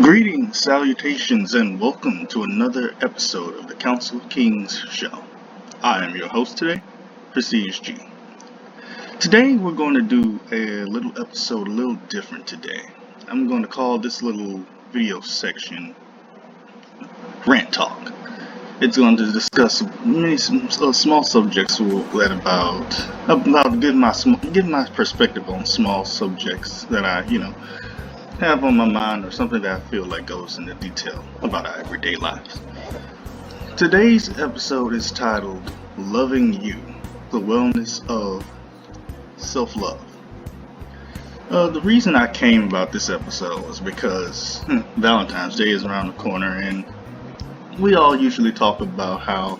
Greetings, salutations, and welcome to another episode of the Council Kings Show. I am your host today, Prestige G. Today we're going to do a little episode a little different today. I'm going to call this little video section Rant Talk. It's going to discuss small subjects that about give my perspective on small subjects that I have on my mind, or something that I feel like goes into detail about our everyday lives. Today's episode is titled Loving You, the Wellness of Self-Love. The reason I came about this episode was because Valentine's Day is around the corner, and we all usually talk about how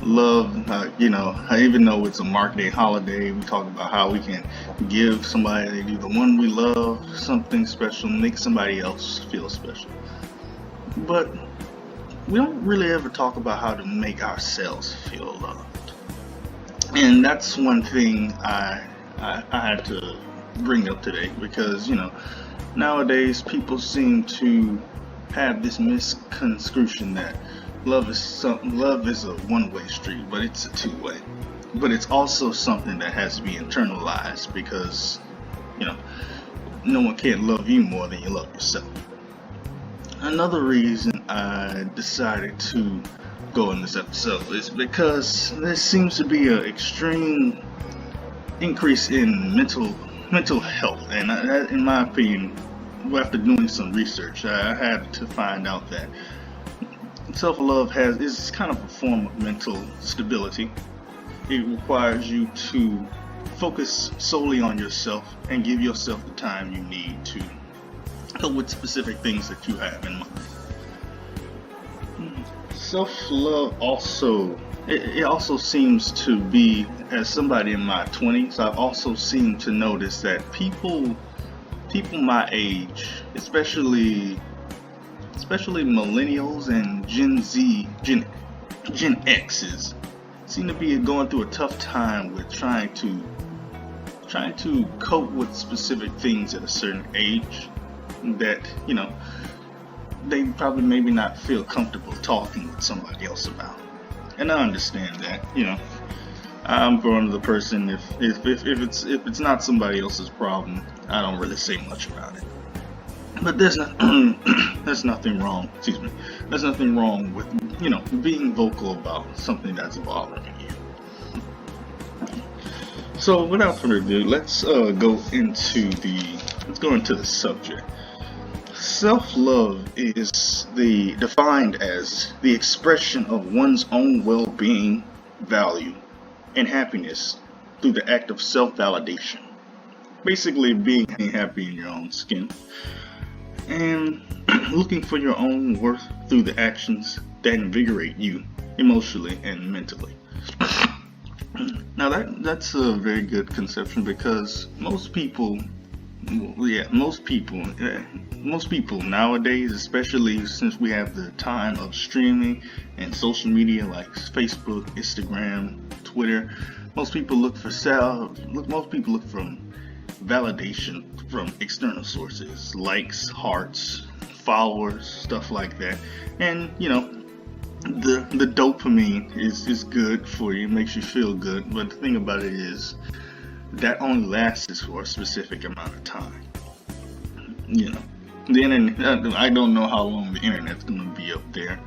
love, even though it's a marketing holiday, we talk about how we can give somebody, the one we love, something special, make somebody else feel special. But we don't really ever talk about how to make ourselves feel loved. And that's one thing I had to bring up today, because, nowadays people seem to have this misconception that love is a one-way street, but it's a two-way. But it's also something that has to be internalized, because no one can love you more than you love yourself. Another reason I decided to go in this episode is because there seems to be an extreme increase in mental health, and in my opinion, after doing some research, I had to find out that self-love is kind of a form of mental stability. It requires you to focus solely on yourself and give yourself the time you need to help with specific things that you have in mind. Self-love also seems to be, as somebody in my 20s, I've also seemed to notice that people my age, especially millennials and Gen X's, seem to be going through a tough time with trying to cope with specific things at a certain age that they probably maybe not feel comfortable talking with somebody else about. And I understand that. I'm growing to the person, if it's not somebody else's problem, I don't really say much about it. But there's nothing wrong. There's nothing wrong with being vocal about something that's bothering you. So without further ado, let's go into the subject. Self-love is defined as the expression of one's own well-being, value, and happiness through the act of self-validation. Basically, being happy in your own skin and looking for your own worth through the actions that invigorate you emotionally and mentally. Now that's a very good conception, because most people nowadays, especially since we have the time of streaming and social media like Facebook, Instagram, Twitter, most people look for validation from external sources, likes, hearts, followers, stuff like that. And the dopamine is good for you, makes you feel good, but the thing about it is that only lasts for a specific amount of time. The internet, I don't know how long the internet's going to be up there,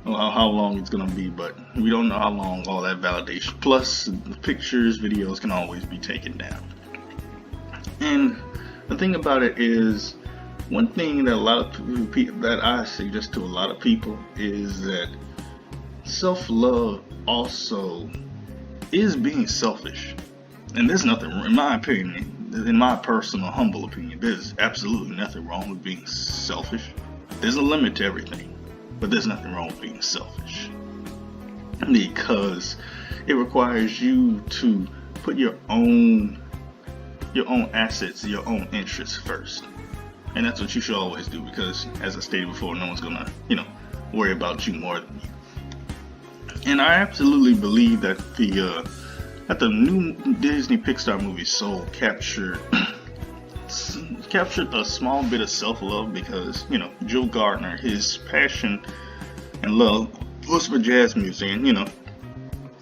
or how long it's going to be, but we don't know how long all that validation, plus the pictures, videos, can always be taken down. And the thing about it is, one thing that I suggest to a lot of people is that self-love also is being selfish. And there's nothing, in my opinion, in my personal humble opinion, there's absolutely nothing wrong with being selfish. There's a limit to everything, but there's nothing wrong with being selfish, because it requires you to put your own assets, your own interests first. And that's what you should always do, because, as I stated before, no one's gonna worry about you more than you. And I absolutely believe that the new Disney Pixar movie Soul captured captured a small bit of self-love because, Joe Gardner, his passion and love was for jazz music, and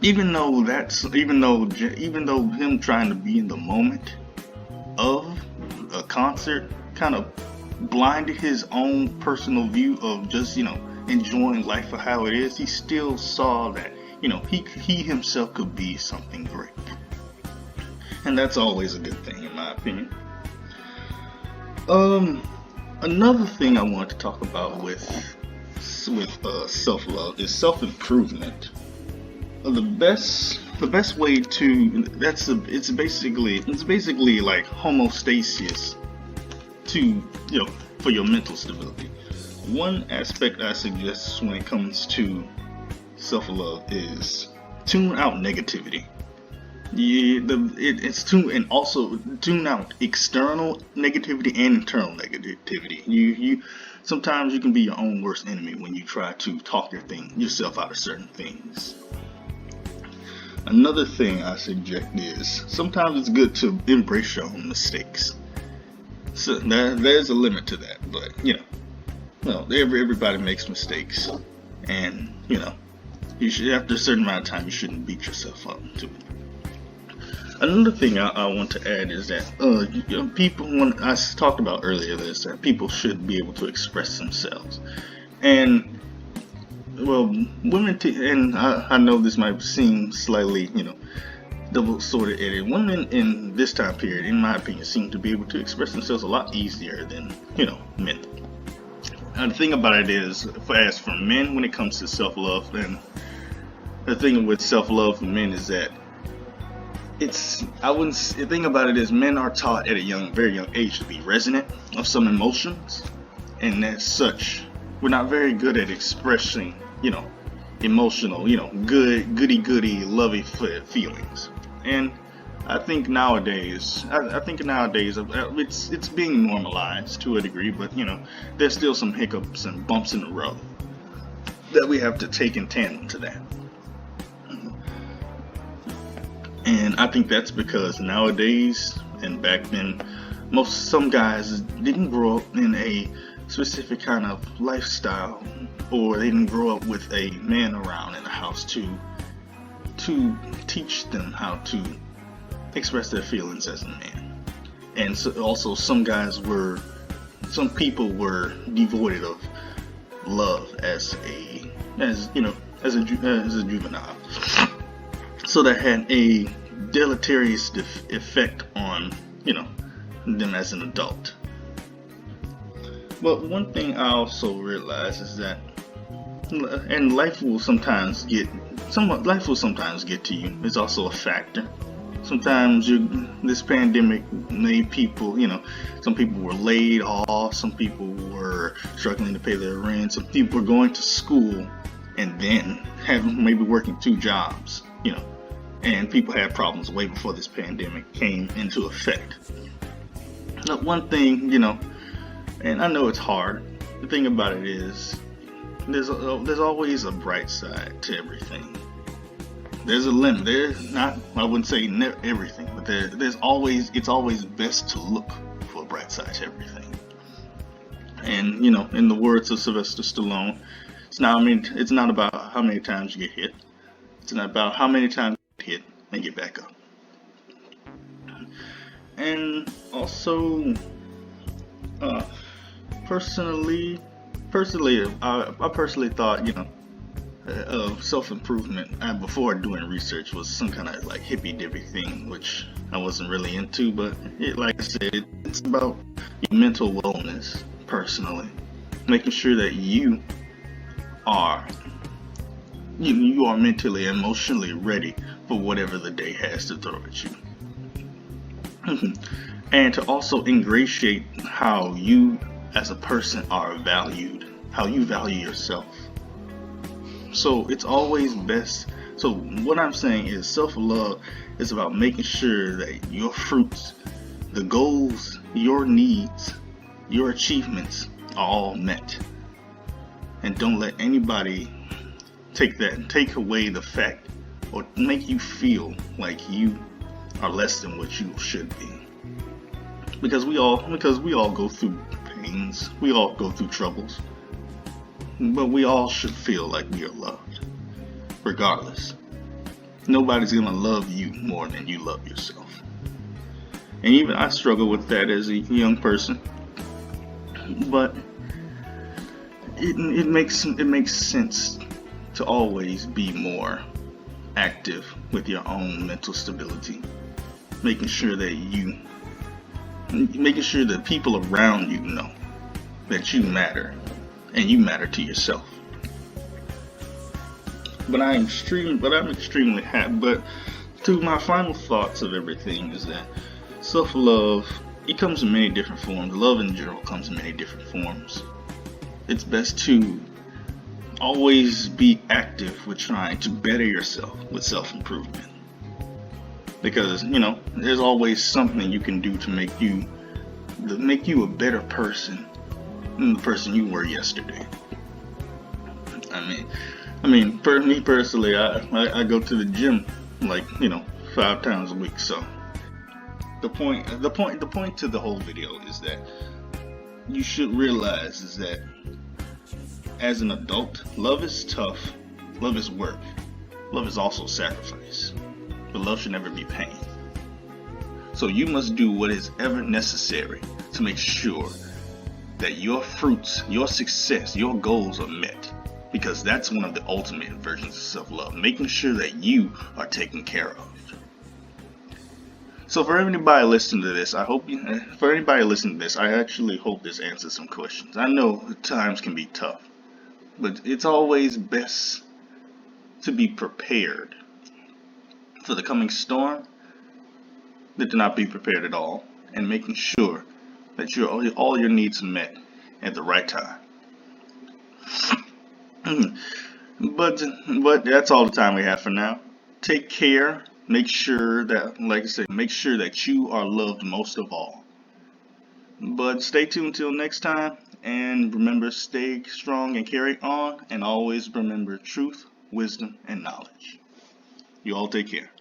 even though him trying to be in the moment of a concert kind of blinded his own personal view of just, enjoying life for how it is, he still saw that, he himself could be something great. And that's always a good thing, in my opinion. Another thing I want to talk about with self-love is self-improvement. The best way to it's basically like homeostasis to for your mental stability. One aspect I suggest when it comes to self-love is tune out negativity. Tune out external negativity and internal negativity. You sometimes you can be your own worst enemy when you try to talk yourself out of certain things. Another thing I suggest is sometimes it's good to embrace your own mistakes. So there's a limit to that, but everybody makes mistakes, and you should, after a certain amount of time, you shouldn't beat yourself up too. Another thing I want to add is that people, when I talked about earlier, this that people should be able to express themselves, and women and I know this might seem slightly double-sworded edit. Women in this time period, in my opinion, seem to be able to express themselves a lot easier than men. And the thing about it is, as for men, when it comes to self-love, and the thing with self-love for men is that the thing about it is men are taught at a very young age to be resonant of some emotions, and as such, we're not very good at expressing, emotional, goody lovey feelings. And I think nowadays it's being normalized to a degree, but there's still some hiccups and bumps in the road that we have to take in tandem to that. And I think that's because nowadays and back then, some guys didn't grow up in a specific kind of lifestyle, or they didn't grow up with a man around in the house to teach them how to express their feelings as a man. And so also some people were devoid of love as a juvenile. So that had a deleterious effect on, them as an adult. But one thing I also realize is that, and life will sometimes get to you. It's also a factor. Sometimes this pandemic made people, some people were laid off, some people were struggling to pay their rent, some people were going to school and then maybe working 2 jobs, and people had problems way before this pandemic came into effect. But one thing, and I know it's hard, the thing about it is there's always a bright side to everything. There's a limit. I wouldn't say everything, but it's always best to look for a bright side to everything. And in the words of Sylvester Stallone, it's not about how many times you get hit. It's not about how many times you get hit and get back up. And also, personally, I personally thought, of self-improvement before doing research was some kind of like hippy-dippy thing, which I wasn't really into. But like I said, it's about your mental wellness. Personally, making sure that you are mentally, emotionally ready for whatever the day has to throw at you. And to also ingratiate how you as a person are valued, how you value yourself. So it's always best. So what I'm saying is self-love is about making sure that your fruits, the goals, your needs, your achievements are all met. And don't let anybody take away the fact or make you feel like you are less than what you should be. because we all go through pains, we all go through troubles, but we all should feel like we are loved, regardless. Nobody's gonna love you more than you love yourself. And even I struggle with that as a young person, but it makes sense to always be more active with your own mental stability, making sure that people around you know that you matter and you matter to yourself. But I'm extremely happy. But to my final thoughts of everything is that self-love, it comes in many different forms. Love in general comes in many different forms. It's best to always be active with trying to better yourself with self-improvement. Because, there's always something you can do to make you a better person than the person you were yesterday. I mean, for me personally, I go to the gym 5 times a week. So the point to the whole video is that you should realize is that as an adult, love is tough, love is work, love is also sacrifice, but love should never be pain. So you must do what is ever necessary to make sure that your fruits, your success, your goals are met. Because that's one of the ultimate versions of self-love, making sure that you are taken care of. So for anybody listening to this, I actually hope this answers some questions. I know times can be tough, but it's always best to be prepared for the coming storm than to not be prepared at all, and making sure that all your needs are met at the right time. But that's all the time we have for now. Take care. Make sure that, like I said, make sure that you are loved most of all. But stay tuned till next time, and remember, stay strong and carry on, and always remember truth, wisdom, and knowledge. You all take care.